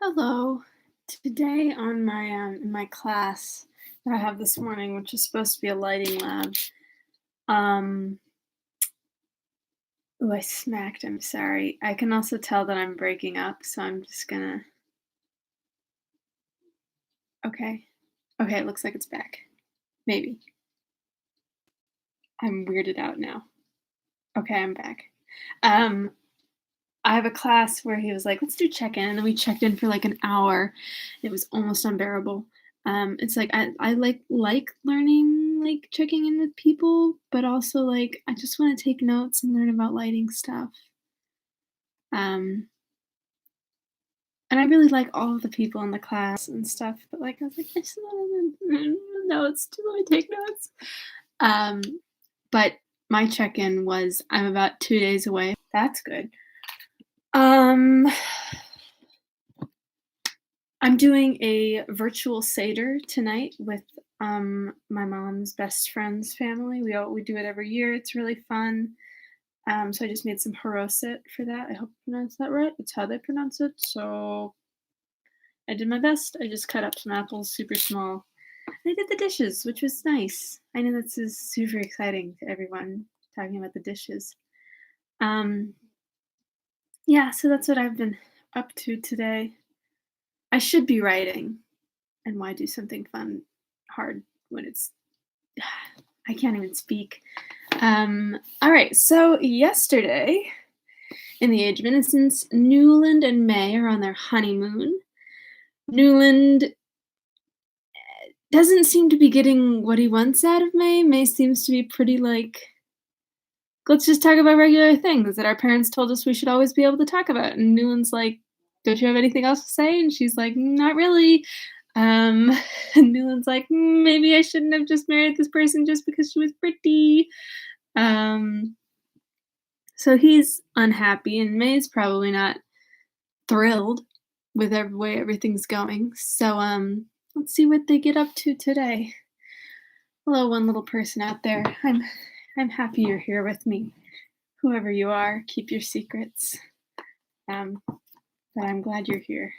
Hello. Today on my in my class that I have this morning, which is supposed to be a lighting lab. Um I smacked. I'm sorry. I can also tell that I'm breaking up, so I'm just gonna okay. Okay, it looks like it's back. Maybe. I'm weirded out now. Okay, I'm back. Um I have a class where he was like, "Let's do check-in," and then we checked in for like an hour. It was almost unbearable. It's like I like learning, like checking in with people, but also like I just want to take notes and learn about lighting stuff. Um, and I really like all of the people in the class and stuff, but like I was like, I just want notes. Just let me take notes. Um, but my check-in was I'm about 2 days away. That's good. Um, I'm doing a virtual Seder tonight with my mom's best friend's family. We do it every year. It's really fun. So I just made some haroset for that. I hope I pronounced that right. It's how they pronounce it. So I did my best. I just cut up some apples super small. And I did the dishes, which was nice. I know this is super exciting to everyone talking about the dishes. Um, yeah, so that's what I've been up to today. I should be writing. And why do something fun hard when it's I can't even speak. All right, so yesterday in the Age of Innocence, Newland and May are on their honeymoon. Newland doesn't seem to be getting what he wants out of May. May seems to be pretty like, let's just talk about regular things that our parents told us we should always be able to talk about. And Newland's like, don't you have anything else to say? And she's like, not really. Um, and Newland's like, maybe I shouldn't have just married this person just because she was pretty. Um, so he's unhappy, and May's probably not thrilled with every way everything's going. So, let's see what they get up to today. Hello, one little person out there. I'm happy you're here with me. Whoever you are, keep your secrets. But I'm glad you're here.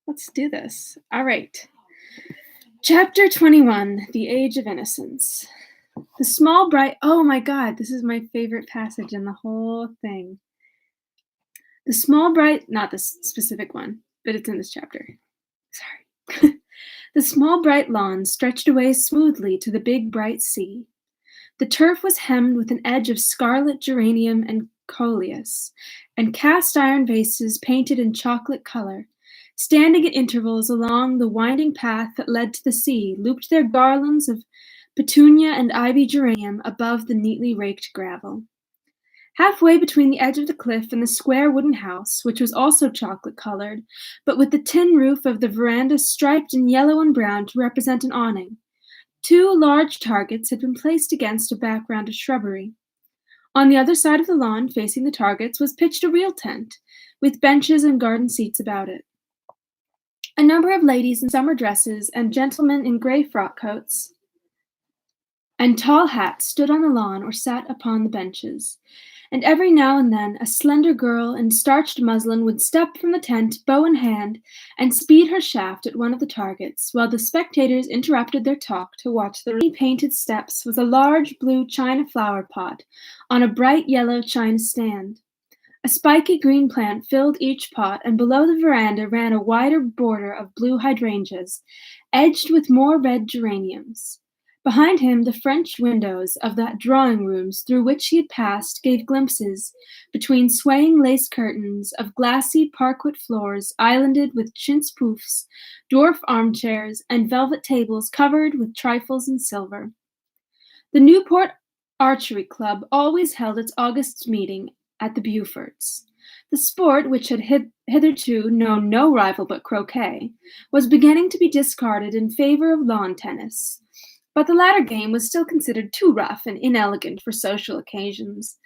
Let's do this. All right. Chapter 21, The Age of Innocence. The small bright, oh my god, this is my favorite passage in the whole thing. The small bright, not this specific one, but it's in this chapter. Sorry. The small bright lawn stretched away smoothly to the big bright sea. The turf was hemmed with an edge of scarlet geranium and coleus, and cast iron vases painted in chocolate color, standing at intervals along the winding path that led to the sea, looped their garlands of petunia and ivy geranium above the neatly raked gravel. Halfway between the edge of the cliff and the square wooden house, which was also chocolate-colored, but with the tin roof of the veranda striped in yellow and brown to represent an awning, two large targets had been placed against a background of shrubbery. On the other side of the lawn, facing the targets, was pitched a real tent, with benches and garden seats about it. A number of ladies in summer dresses and gentlemen in gray frock coats and tall hats stood on the lawn or sat upon the benches, and every now and then a slender girl in starched muslin would step from the tent, bow in hand, and speed her shaft at one of the targets, while the spectators interrupted their talk to watch the painted steps with a large blue china flower pot on a bright yellow china stand. A spiky green plant filled each pot, and below the veranda ran a wider border of blue hydrangeas, edged with more red geraniums. Behind him, the French windows of the drawing rooms through which he had passed gave glimpses, between swaying lace curtains, of glassy parquet floors islanded with chintz poufs, dwarf armchairs, and velvet tables covered with trifles in silver. The Newport Archery Club always held its August meeting at the Beauforts. The sport, which had hitherto known no rival but croquet, was beginning to be discarded in favor of lawn tennis. But the latter game was still considered too rough and inelegant for social occasions,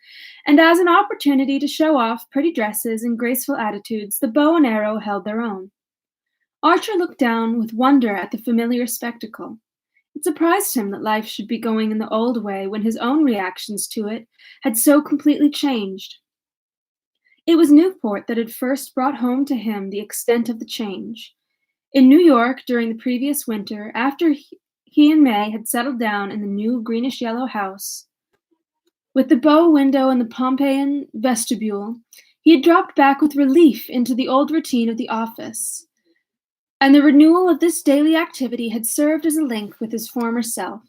and as an opportunity to show off pretty dresses and graceful attitudes, the bow and arrow held their own. Archer looked down with wonder at the familiar spectacle. It surprised him that life should be going in the old way when his own reactions to it had so completely changed. It was Newport that had first brought home to him the extent of the change. In New York, during the previous winter, after he and May had settled down in the new greenish-yellow house, with the bow window and the Pompeian vestibule, he had dropped back with relief into the old routine of the office, and the renewal of this daily activity had served as a link with his former self.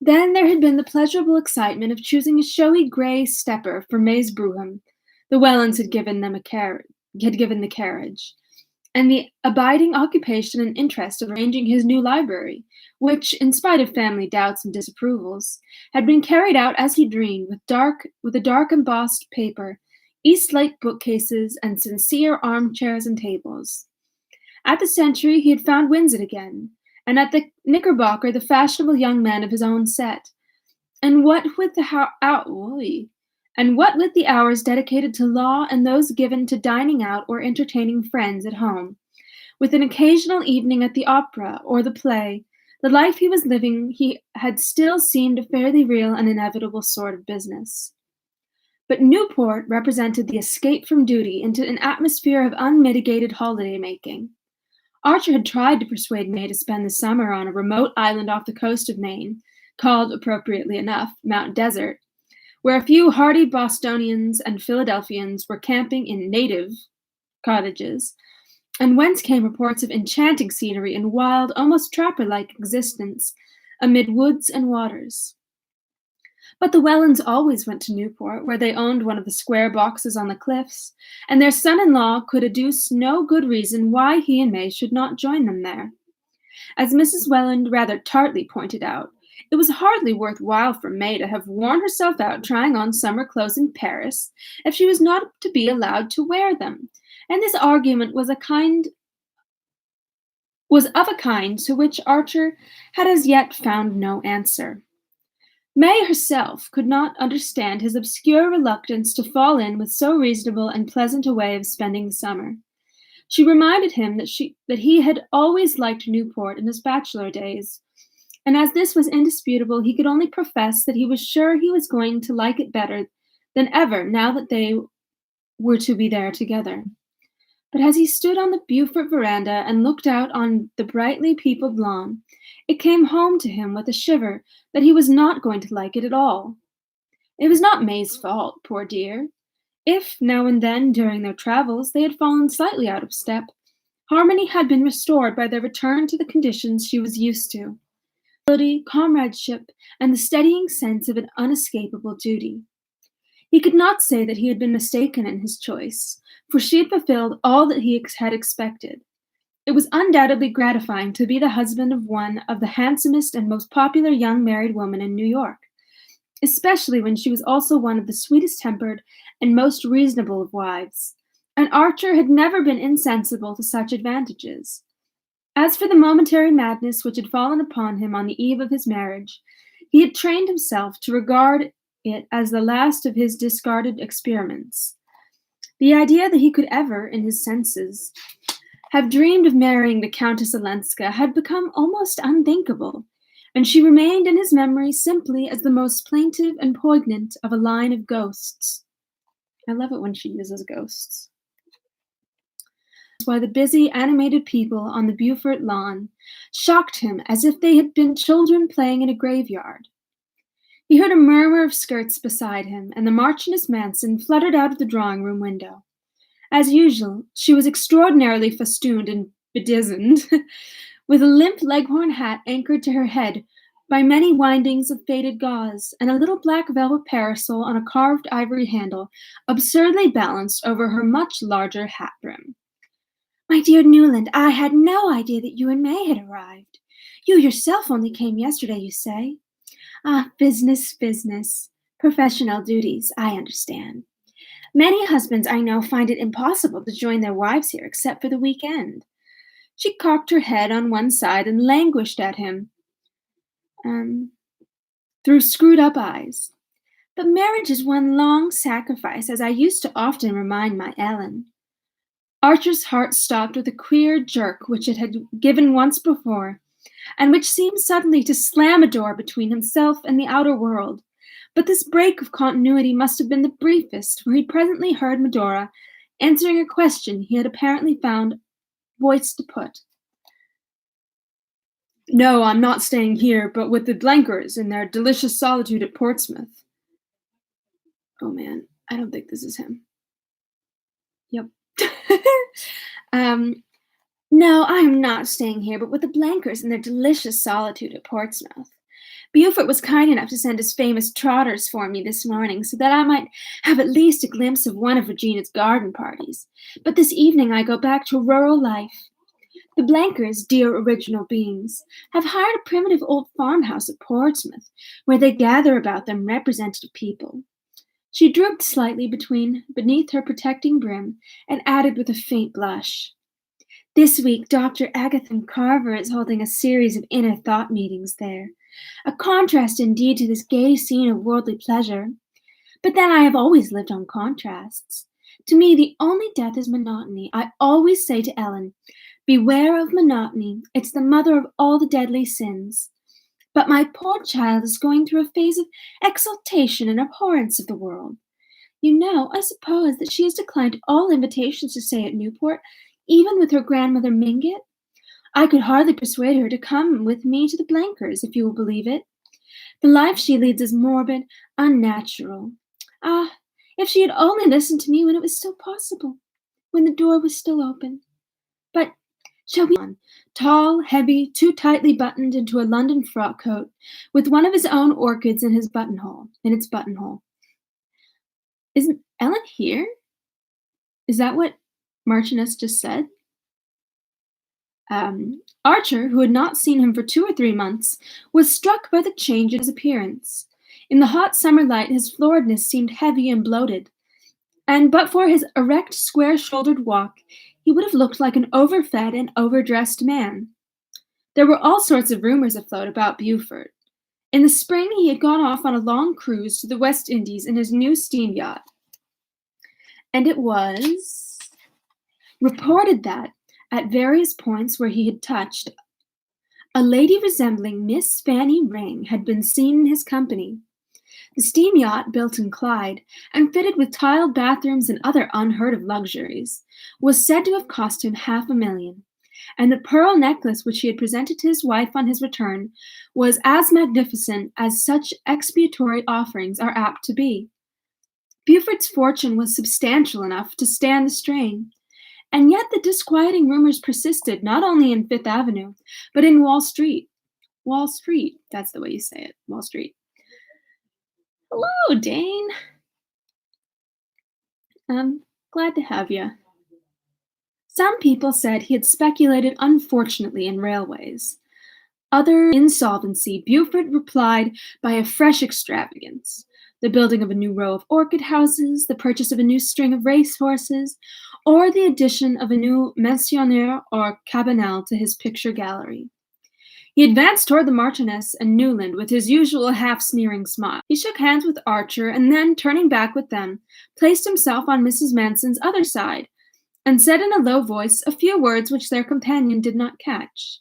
Then there had been the pleasurable excitement of choosing a showy gray stepper for May's brougham. The Wellens had given the carriage, and the abiding occupation and interest of arranging his new library, which, in spite of family doubts and disapprovals, had been carried out as he dreamed with a dark embossed paper, Eastlake bookcases, and sincere armchairs and tables. At the Century he had found Winsett again, and at the Knickerbocker the fashionable young men of his own set. And what with the hours dedicated to law and those given to dining out or entertaining friends at home, with an occasional evening at the opera or the play, the life he was living he had still seemed a fairly real and inevitable sort of business. But Newport represented the escape from duty into an atmosphere of unmitigated holiday-making. Archer had tried to persuade May to spend the summer on a remote island off the coast of Maine, called, appropriately enough, Mount Desert, where a few hardy Bostonians and Philadelphians were camping in native cottages, and whence came reports of enchanting scenery and wild, almost trapper-like existence amid woods and waters. But the Wellens always went to Newport, where they owned one of the square boxes on the cliffs, and their son-in-law could adduce no good reason why he and May should not join them there. As Mrs. Welland rather tartly pointed out, it was hardly worth while for May to have worn herself out trying on summer clothes in Paris if she was not to be allowed to wear them, and this argument was of a kind to which Archer had as yet found no answer. May herself could not understand his obscure reluctance to fall in with so reasonable and pleasant a way of spending the summer. She reminded him that he had always liked Newport in his bachelor days, and as this was indisputable, he could only profess that he was sure he was going to like it better than ever now that they were to be there together. But as he stood on the Beaufort veranda and looked out on the brightly peopled lawn, it came home to him with a shiver that he was not going to like it at all. It was not May's fault, poor dear. If, now and then, during their travels, they had fallen slightly out of step, harmony had been restored by their return to the conditions she was used to: comradeship, and the steadying sense of an unescapable duty. He could not say that he had been mistaken in his choice, for she had fulfilled all that he had expected. It was undoubtedly gratifying to be the husband of one of the handsomest and most popular young married women in New York, especially when she was also one of the sweetest-tempered and most reasonable of wives, and Archer had never been insensible to such advantages. As for the momentary madness which had fallen upon him on the eve of his marriage, he had trained himself to regard it as the last of his discarded experiments. The idea that he could ever, in his senses, have dreamed of marrying the Countess Olenska had become almost unthinkable, and she remained in his memory simply as the most plaintive and poignant of a line of ghosts. I love it when she uses ghosts. Why the busy, animated people on the Beaufort lawn shocked him as if they had been children playing in a graveyard. He heard a murmur of skirts beside him, and the Marchioness Manson fluttered out of the drawing-room window. As usual, she was extraordinarily festooned and bedizened, with a limp leghorn hat anchored to her head by many windings of faded gauze, and a little black velvet parasol on a carved ivory handle, absurdly balanced over her much larger hat brim. "My dear Newland, I had no idea that you and May had arrived. You yourself only came yesterday, you say? Ah, business, business. Professional duties, I understand. Many husbands I know find it impossible to join their wives here except for the weekend." She cocked her head on one side and languished at him through screwed-up eyes. "But marriage is one long sacrifice, as I used to often remind my Ellen." Archer's heart stopped with a queer jerk which it had given once before, and which seemed suddenly to slam a door between himself and the outer world. But this break of continuity must have been the briefest, for he presently heard Medora answering a question he had apparently found voice to put. "No, I'm not staying here, but with the Blenkers in their delicious solitude at Portsmouth." Oh man, I don't think this is him. Yep. um, no, I am not staying here, but with the Blenkers in their delicious solitude at Portsmouth. Beaufort was kind enough to send his famous trotters for me this morning so that I might have at least a glimpse of one of Regina's garden parties. But this evening I go back to rural life. The Blenkers, dear original beings, have hired a primitive old farmhouse at Portsmouth, where they gather about them representative people. She drooped slightly beneath her protecting brim and added with a faint blush, "This week Dr. Agathon Carver is holding a series of inner thought meetings there. A contrast indeed to this gay scene of worldly pleasure. But then I have always lived on contrasts. To me the only death is monotony. I always say to Ellen, 'Beware of monotony. It's the mother of all the deadly sins.' But my poor child is going through a phase of exaltation and abhorrence of the world. You know, I suppose, that she has declined all invitations to stay at Newport, even with her grandmother Mingott. I could hardly persuade her to come with me to the Blenkers, if you will believe it. The life she leads is morbid, unnatural. Ah, if she had only listened to me when it was still possible, when the door was still open. But shall we on? Tall, heavy, too tightly buttoned into a London frock coat, with one of his own orchids in its buttonhole. Isn't Ellen here? Is that what Marchioness just said? Archer, who had not seen him for 2 or 3 months, was struck by the change in his appearance. In the hot summer light his floridness seemed heavy and bloated, and but for his erect, square-shouldered walk, he would have looked like an overfed and overdressed man. There were all sorts of rumors afloat about Beaufort. In the spring he had gone off on a long cruise to the West Indies in his new steam yacht, and it was reported that, at various points where he had touched, a lady resembling Miss Fanny Ring had been seen in his company. The steam yacht, built in Clyde, and fitted with tiled bathrooms and other unheard-of luxuries, was said to have cost him $500,000, and the pearl necklace which he had presented to his wife on his return was as magnificent as such expiatory offerings are apt to be. Beaufort's fortune was substantial enough to stand the strain, and yet the disquieting rumors persisted not only in Fifth Avenue, but in Wall Street. Wall Street, that's the way you say it, Wall Street. Hello, Dane. I'm glad to have you. Some people said he had speculated unfortunately in railways. Other insolvency, Beaufort replied by a fresh extravagance. The building of a new row of orchid houses, the purchase of a new string of racehorses, or the addition of a new Messionneur or Cabanel to his picture gallery. He advanced toward the Marchioness and Newland with his usual half-sneering smile. He shook hands with Archer, and then, turning back with them, placed himself on Mrs. Manson's other side, and said in a low voice a few words which their companion did not catch.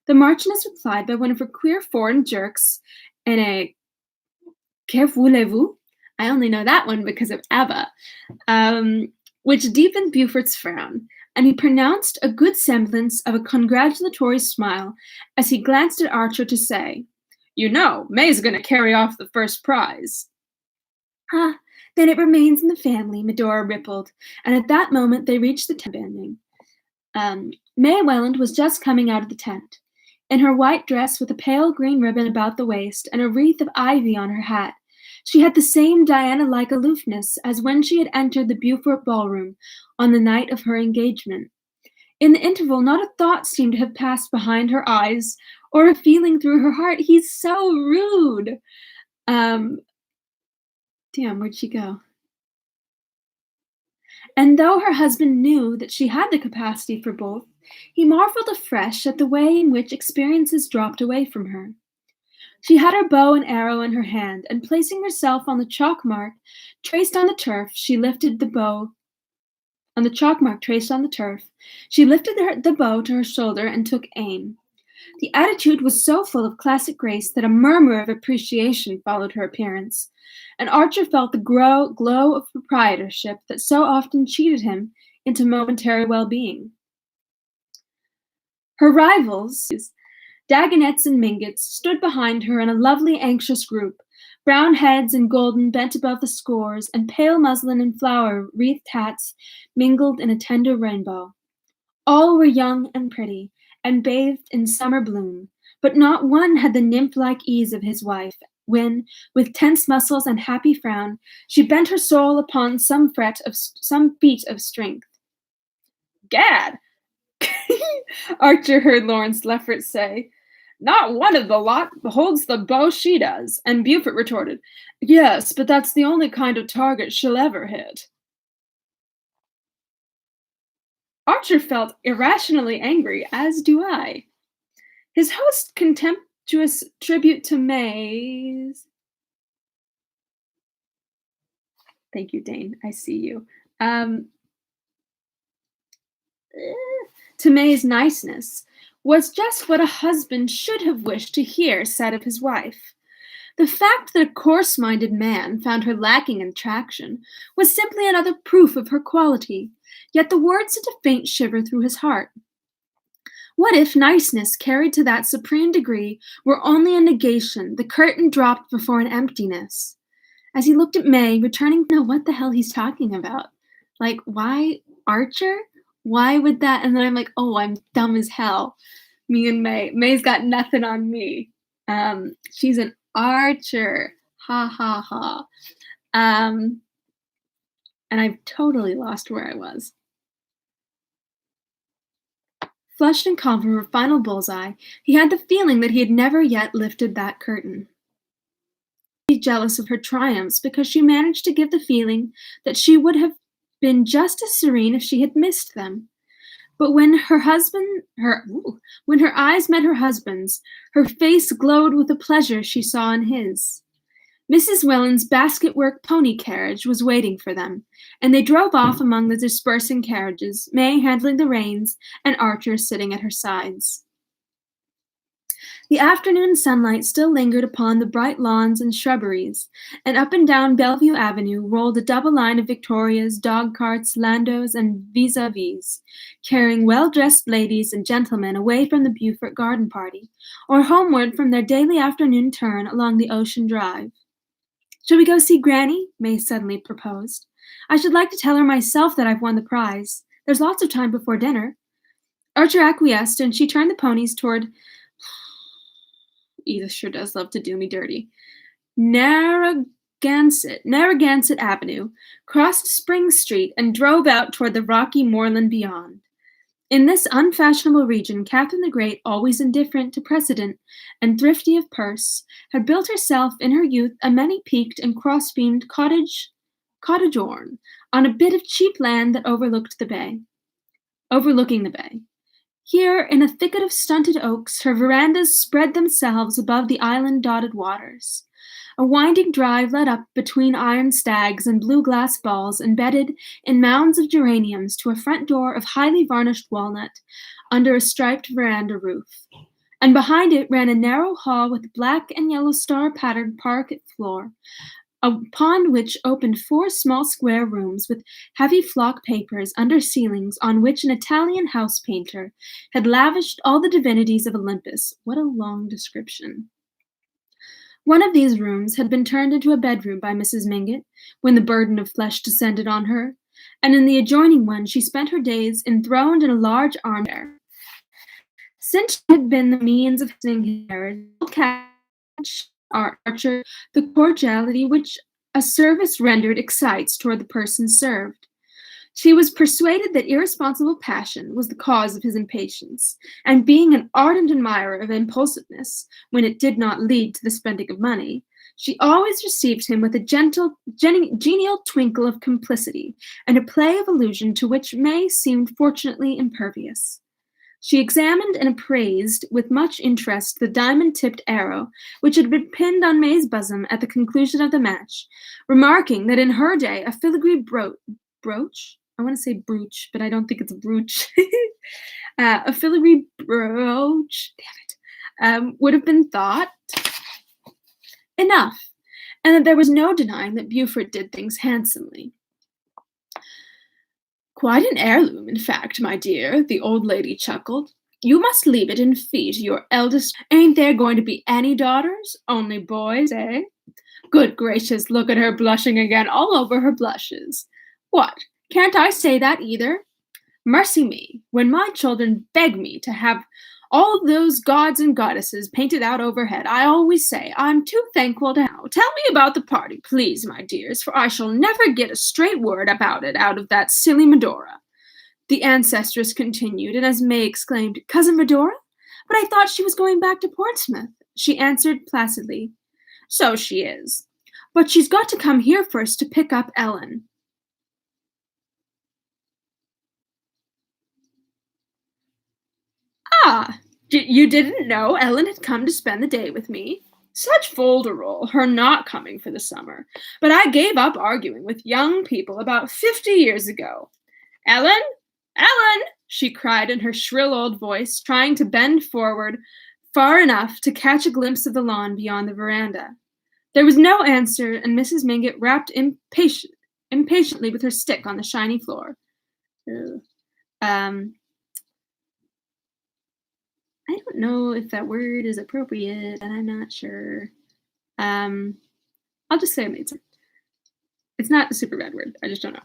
The Marchioness replied by one of her queer foreign jerks, and a "Que voulez-vous?" I only know that one because of ABBA, which deepened Beaufort's frown, and he pronounced a good semblance of a congratulatory smile as he glanced at Archer to say, "You know, May's going to carry off the first prize." "Ah, then it remains in the family," Medora rippled, and at that moment they reached the tent bending. May Welland was just coming out of the tent. In her white dress with a pale green ribbon about the waist and a wreath of ivy on her hat, she had the same Diana-like aloofness as when she had entered the Beaufort ballroom on the night of her engagement. In the interval, not a thought seemed to have passed behind her eyes or a feeling through her heart. He's so rude. Damn, where'd she go? And though her husband knew that she had the capacity for both, he marveled afresh at the way in which experiences dropped away from her. She had her bow and arrow in her hand, and placing herself on the chalk mark traced on the turf, she lifted the bow. On the chalk mark traced on the turf, she lifted the bow to her shoulder and took aim. The attitude was so full of classic grace that a murmur of appreciation followed her appearance, and Archer felt the glow of proprietorship that so often cheated him into momentary well-being. Her rivals, Dagonets and Mingotts, stood behind her in a lovely, anxious group, brown heads and golden bent above the scores, and pale muslin and flower-wreathed hats mingled in a tender rainbow. All were young and pretty, and bathed in summer bloom, but not one had the nymph-like ease of his wife, when, with tense muscles and happy frown, she bent her soul upon some feat of strength. Gad! Archer heard Lawrence Leffert say. Not one of the lot holds the bow she does, and Beaufort retorted, Yes, but that's the only kind of target she'll ever hit. Archer felt irrationally angry, as do I. His host's contemptuous tribute to May's. Thank you, Dane. I see you. To May's niceness was just what a husband should have wished to hear said of his wife. The fact that a coarse-minded man found her lacking in attraction was simply another proof of her quality, yet the words sent a faint shiver through his heart. What if niceness carried to that supreme degree were only a negation, the curtain dropped before an emptiness? As he looked at May, returning to know what the hell he's talking about. Like, why Archer? Why would that? And then I'm like, oh, I'm dumb as hell. Me and May. May's got nothing on me. She's an Archer. Ha ha ha. And I've totally lost where I was. Flushed and calm from her final bullseye, he had the feeling that he had never yet lifted that curtain. He was jealous of her triumphs because she managed to give the feeling that she would have been just as serene if she had missed them. But when her eyes met her husband's, her face glowed with the pleasure she saw in his. Mrs. Welland's basket-work pony carriage was waiting for them, and they drove off among the dispersing carriages, May handling the reins and Archer sitting at her sides. The afternoon sunlight still lingered upon the bright lawns and shrubberies, and up and down Bellevue Avenue rolled a double line of victorias, dog-carts, landaus, and vis-a-vis, carrying well-dressed ladies and gentlemen away from the Beaufort garden party, or homeward from their daily afternoon turn along the Ocean Drive. Shall we go see Granny? May suddenly proposed. I should like to tell her myself that I've won the prize. There's lots of time before dinner. Archer acquiesced, and she turned the ponies toward Edith sure does love to do me dirty. Narragansett Avenue, crossed Spring Street, and drove out toward the rocky moorland beyond. In this unfashionable region, Catherine the Great, always indifferent to precedent and thrifty of purse, had built herself in her youth a many-peaked and cross-beamed cottage-orne on a bit of cheap land that overlooking the bay. Here, in a thicket of stunted oaks, her verandas spread themselves above the island-dotted waters. A winding drive led up between iron stags and blue glass balls embedded in mounds of geraniums to a front door of highly varnished walnut under a striped veranda roof. And behind it ran a narrow hall with black and yellow star-patterned parquet floor, upon which opened 4 small square rooms with heavy flock papers under ceilings on which an Italian house painter had lavished all the divinities of Olympus. What a long description. One of these rooms had been turned into a bedroom by Mrs. Mingott when the burden of flesh descended on her, and in the adjoining one she spent her days enthroned in a large armchair. Since she had been the means of his marriage, Archer the cordiality which a service rendered excites toward the person served. She was persuaded that irresponsible passion was the cause of his impatience, and being an ardent admirer of impulsiveness, when it did not lead to the spending of money, she always received him with a genial twinkle of complicity, and a play of allusion to which May seemed fortunately impervious. She examined and appraised with much interest the diamond-tipped arrow which had been pinned on May's bosom at the conclusion of the match, remarking that in her day a filigree brooch? I want to say brooch, but I don't think it's a brooch. A filigree brooch, damn it, would have been thought enough, and that there was no denying that Beaufort did things handsomely. "Quite an heirloom, in fact, my dear," the old lady chuckled. "You must leave it in fee to your eldest. Ain't there going to be any daughters? Only boys, eh? Good gracious, look at her blushing again, all over her blushes. What, can't I say that either? Mercy me, when my children beg me to have all those gods and goddesses painted out overhead, I always say I'm too thankful to have. Tell me about the party, please, my dears, for I shall never get a straight word about it out of that silly Medora." The ancestress continued, and as May exclaimed, "Cousin Medora? But I thought she was going back to Portsmouth." She answered placidly, "So she is. But she's got to come here first to pick up Ellen." "Ah, you didn't know Ellen had come to spend the day with me? Such folderol, her not coming for the summer. But I gave up arguing with young people about 50 years ago. Ellen? Ellen!" she cried in her shrill old voice, trying to bend forward far enough to catch a glimpse of the lawn beyond the veranda. There was no answer, and Mrs. Mingott rapped impatiently with her stick on the shiny floor. Ugh. I don't know if that word is appropriate, and I'm not sure. I'll just say a maidservant. It's not a super bad word. I just don't know.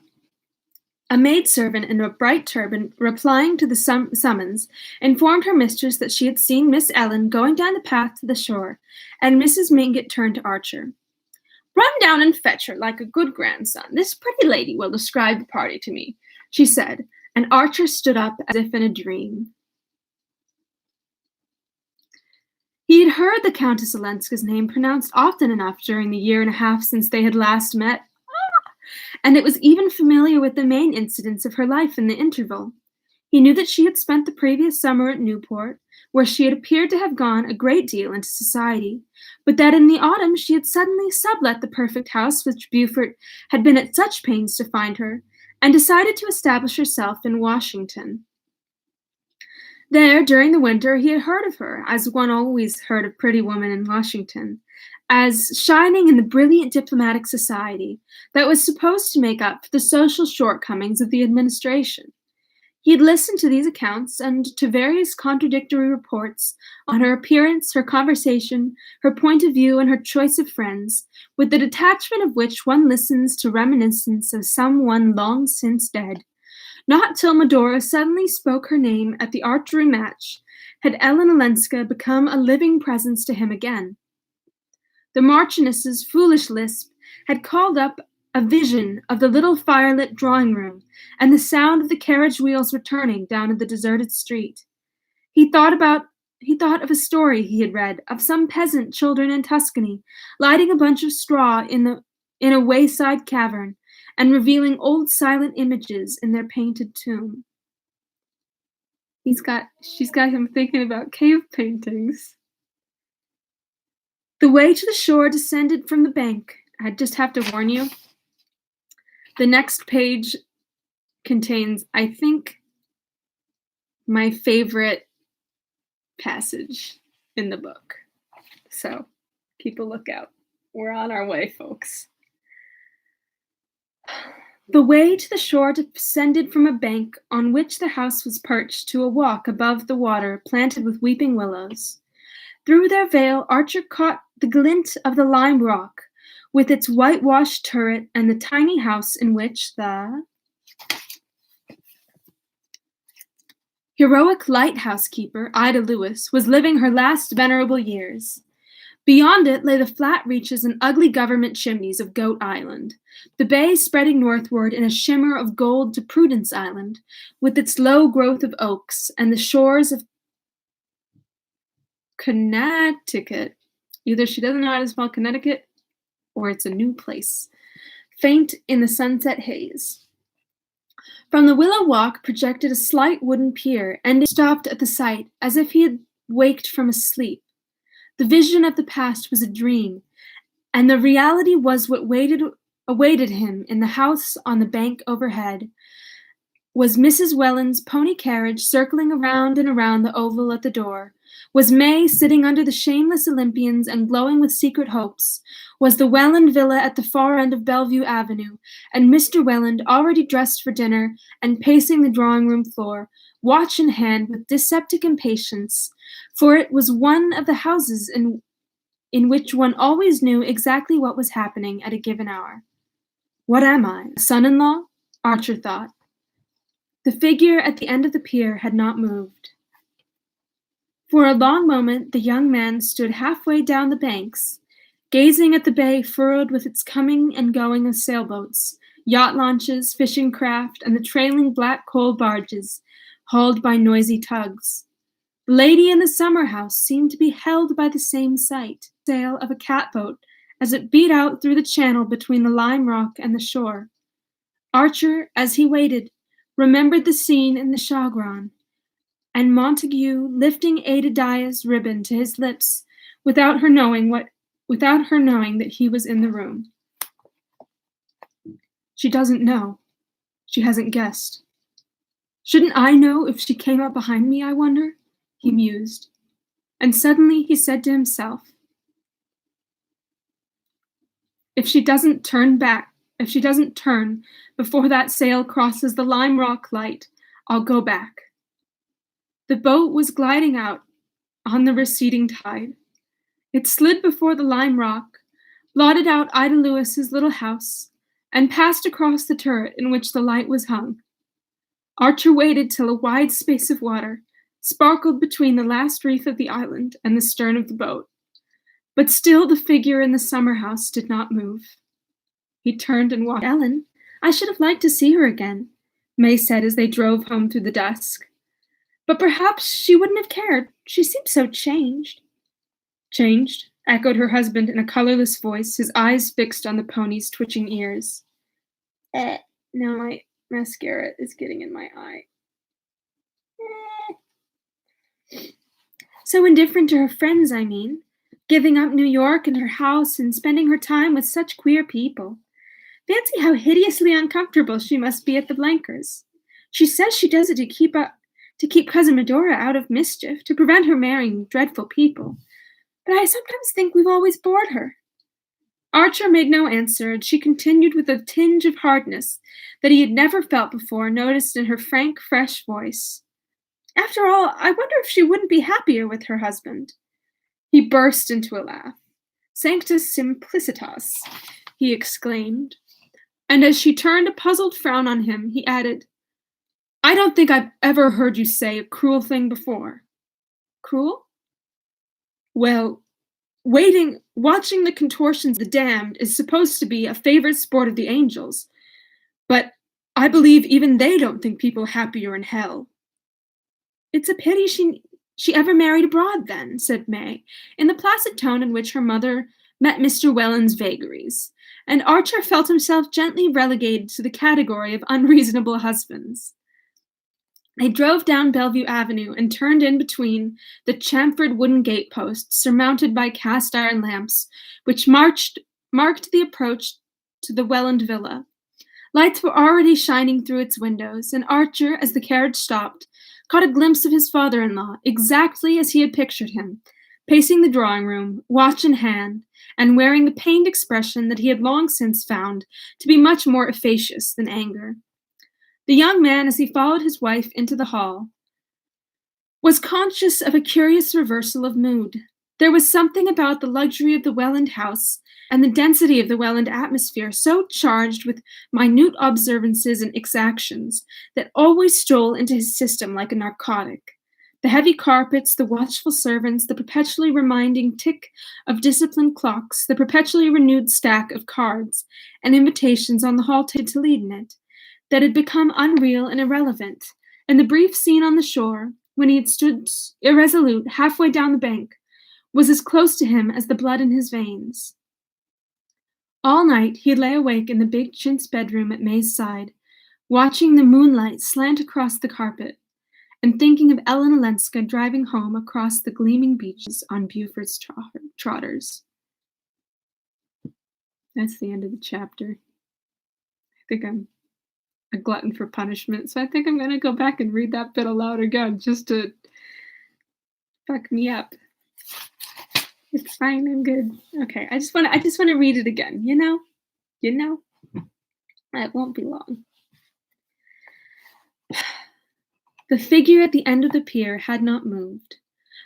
A maidservant in a bright turban, replying to the summons, informed her mistress that she had seen Miss Ellen going down the path to the shore, and Mrs. Mingott turned to Archer. "Run down and fetch her like a good grandson. This pretty lady will describe the party to me," she said, and Archer stood up as if in a dream. He had heard the Countess Olenska's name pronounced often enough during the year and a half since they had last met, and it was even familiar with the main incidents of her life in the interval. He knew that she had spent the previous summer at Newport, where she had appeared to have gone a great deal into society, but that in the autumn she had suddenly sublet the perfect house which Beaufort had been at such pains to find her, and decided to establish herself in Washington. There, during the winter, he had heard of her, as one always heard of pretty women in Washington, as shining in the brilliant diplomatic society that was supposed to make up for the social shortcomings of the administration. He had listened to these accounts and to various contradictory reports on her appearance, her conversation, her point of view, and her choice of friends, with the detachment of which one listens to reminiscence of some one long since dead. Not till Medora suddenly spoke her name at the archery match had Ellen Olenska become a living presence to him again. The Marchioness's foolish lisp had called up a vision of the little firelit drawing-room and the sound of the carriage wheels returning down the deserted street. He thought of a story he had read of some peasant children in Tuscany lighting a bunch of straw in a wayside cavern and revealing old silent images in their painted tomb. She's got him thinking about cave paintings. The way to the shore descended from the bank. I just have to warn you, the next page contains, I think, my favorite passage in the book. So keep a lookout. We're on our way, folks. The way to the shore descended from a bank on which the house was perched to a walk above the water planted with weeping willows. Through their veil, Archer caught the glint of the lime rock, with its whitewashed turret and the tiny house in which the heroic lighthouse keeper, Ida Lewis, was living her last venerable years. Beyond it lay the flat reaches and ugly government chimneys of Goat Island, the bay spreading northward in a shimmer of gold to Prudence Island, with its low growth of oaks, and the shores of Connecticut. Either she doesn't know how to spell Connecticut, or it's a new place, faint in the sunset haze. From the willow walk projected a slight wooden pier, and it stopped at the sight, as if he had waked from a sleep. The vision of the past was a dream, and the reality was what awaited him in the house on the bank overhead was Mrs. Welland's pony carriage circling around and around the oval at the door, Was May sitting under the shameless Olympians and glowing with secret hopes? Was the Welland villa at the far end of Bellevue Avenue, and Mr. Welland already dressed for dinner and pacing the drawing-room floor, watch in hand with dyspeptic impatience, for it was one of the houses in which one always knew exactly what was happening at a given hour. What am I, a son-in-law? Archer thought. The figure at the end of the pier had not moved. For a long moment the young man stood halfway down the banks, gazing at the bay furrowed with its coming and going of sailboats, yacht launches, fishing craft, and the trailing black coal barges, hauled by noisy tugs. The lady in the summer house seemed to be held by the same sight, sail of a catboat, as it beat out through the channel between the lime rock and the shore. Archer, as he waited, remembered the scene in the Chagrin, and Montague lifting Adadiah's ribbon to his lips without her knowing that he was in the room. She doesn't know. She hasn't guessed. Shouldn't I know if she came up behind me, I wonder? He mused. And suddenly he said to himself, if she doesn't turn before that sail crosses the Lime Rock light, I'll go back. The boat was gliding out on the receding tide. It slid before the Lime Rock, blotted out Ida Lewis's little house, and passed across the turret in which the light was hung. Archer waited till a wide space of water sparkled between the last reef of the island and the stern of the boat. But still the figure in the summer house did not move. He turned and walked. Ellen, I should have liked to see her again, May said as they drove home through the dusk. But perhaps she wouldn't have cared. She seemed so changed. Changed? Echoed her husband in a colorless voice, his eyes fixed on the pony's twitching ears. Now my mascara is getting in my eye. So indifferent to her friends, I mean. Giving up New York and her house and spending her time with such queer people. Fancy how hideously uncomfortable she must be at the Blankers. She says she does it to keep Cousin Medora out of mischief, to prevent her marrying dreadful people. But I sometimes think we've always bored her. Archer made no answer, and she continued with a tinge of hardness that he had never felt before, noticed in her frank, fresh voice. After all, I wonder if she wouldn't be happier with her husband. He burst into a laugh. Sanctus simplicitas, he exclaimed. And as she turned a puzzled frown on him, he added, I don't think I've ever heard you say a cruel thing before. Cruel? Well, watching the contortions of the damned is supposed to be a favorite sport of the angels, but I believe even they don't think people happier in hell. It's a pity she ever married abroad, then, said May, in the placid tone in which her mother met Mr. Welland's vagaries, and Archer felt himself gently relegated to the category of unreasonable husbands. They drove down Bellevue Avenue and turned in between the chamfered wooden gateposts surmounted by cast-iron lamps, which marked the approach to the Welland villa. Lights were already shining through its windows, and Archer, as the carriage stopped, caught a glimpse of his father-in-law, exactly as he had pictured him, pacing the drawing-room, watch in hand, and wearing the pained expression that he had long since found to be much more efficacious than anger. The young man, as he followed his wife into the hall, was conscious of a curious reversal of mood. There was something about the luxury of the Welland house and the density of the Welland atmosphere so charged with minute observances and exactions that always stole into his system like a narcotic. The heavy carpets, the watchful servants, the perpetually reminding tick of disciplined clocks, the perpetually renewed stack of cards and invitations on the hall table to lead in it, that had become unreal and irrelevant, and the brief scene on the shore, when he had stood irresolute halfway down the bank, was as close to him as the blood in his veins. All night he lay awake in the big chintz bedroom at May's side, watching the moonlight slant across the carpet, and thinking of Ellen Olenska driving home across the gleaming beaches on Buford's trotters. That's the end of the chapter. I think I'm a glutton for punishment, so I think I'm going to go back and read that bit aloud again just to Fuck me up. It's fine, I'm good. Okay, I just wanna read it again, you know? You know? It won't be long. The figure at the end of the pier had not moved.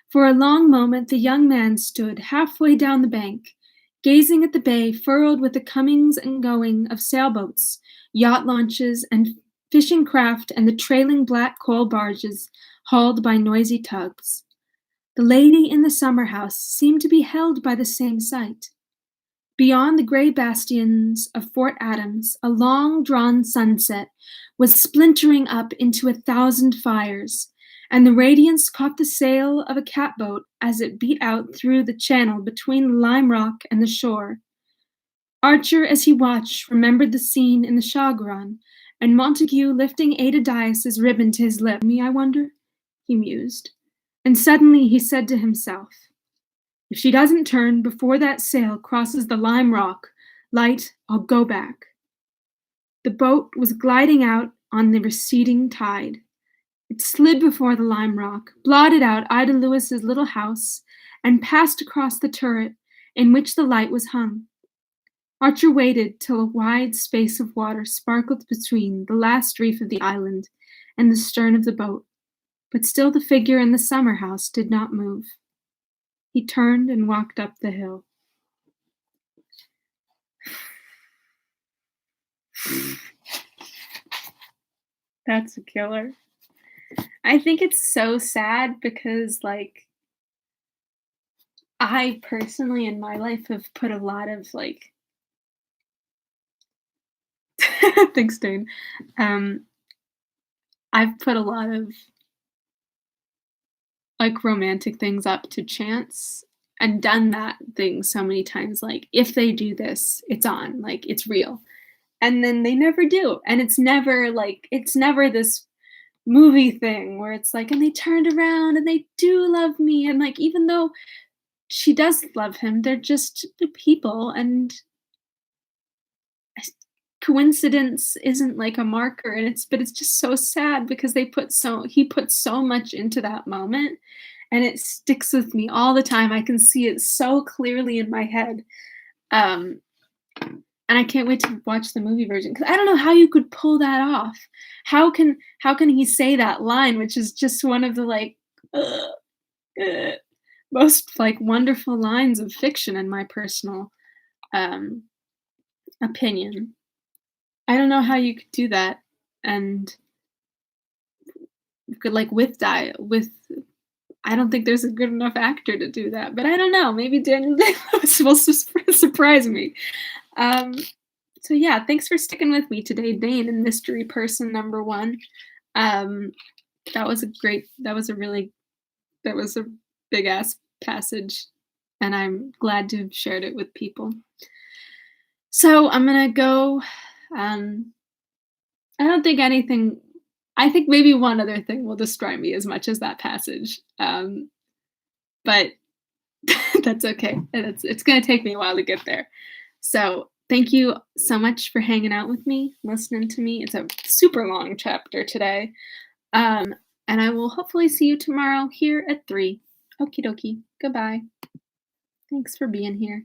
For a long moment the young man stood halfway down the bank, gazing at the bay furrowed with the comings and going of sailboats, yacht launches, and fishing craft and the trailing black coal barges hauled by noisy tugs. The lady in the summer house seemed to be held by the same sight. Beyond the gray bastions of Fort Adams, a long-drawn sunset was splintering up into 1,000 fires, and the radiance caught the sail of a catboat as it beat out through the channel between the lime rock and the shore. Archer, as he watched, remembered the scene in the Shaughraun, and Montague lifting Ada Dyas's ribbon to his lip. Me, I wonder? He mused. And suddenly he said to himself, if she doesn't turn before that sail crosses the lime rock, light, I'll go back. The boat was gliding out on the receding tide. It slid before the lime rock, blotted out Ida Lewis's little house, and passed across the turret in which the light was hung. Archer waited till a wide space of water sparkled between the last reef of the island and the stern of the boat, but still the figure in the summer house did not move. He turned and walked up the hill. That's a killer. I think it's so sad because, like, I personally in my life have put a lot of, like thanks, Dane. Um, I've put a lot of, like, romantic things up to chance and done that thing so many times, like, if they do this, it's on, like, it's real. And then they never do, and it's never this movie thing where it's like, and they turned around and they do love me, and, like, even though she does love him, they're just the people, and coincidence isn't like a marker, and it's just so sad because he put so much into that moment, and it sticks with me all the time. I can see it so clearly in my head. Um, and I can't wait to watch the movie version because I don't know how you could pull that off. How can he say that line, which is just one of the like uh, most like wonderful lines of fiction in my personal um, opinion. I don't know how you could do that, and you could like with die with. I don't think there's a good enough actor to do that, but I don't know. Maybe Daniel Day-Lewis will surprise me. Um, so yeah, thanks for sticking with me today, Dane, and mystery person number one. Um, that was a big ass passage, and I'm glad to have shared it with people. So I'm gonna go. Um, I don't think anything. I think maybe one other thing will destroy me as much as that passage. But that's okay. It's gonna take me a while to get there. So thank you so much for hanging out with me, listening to me. It's a super long chapter today. Um, and I will hopefully see you tomorrow here at 3. Okie dokie. Goodbye. Thanks for being here.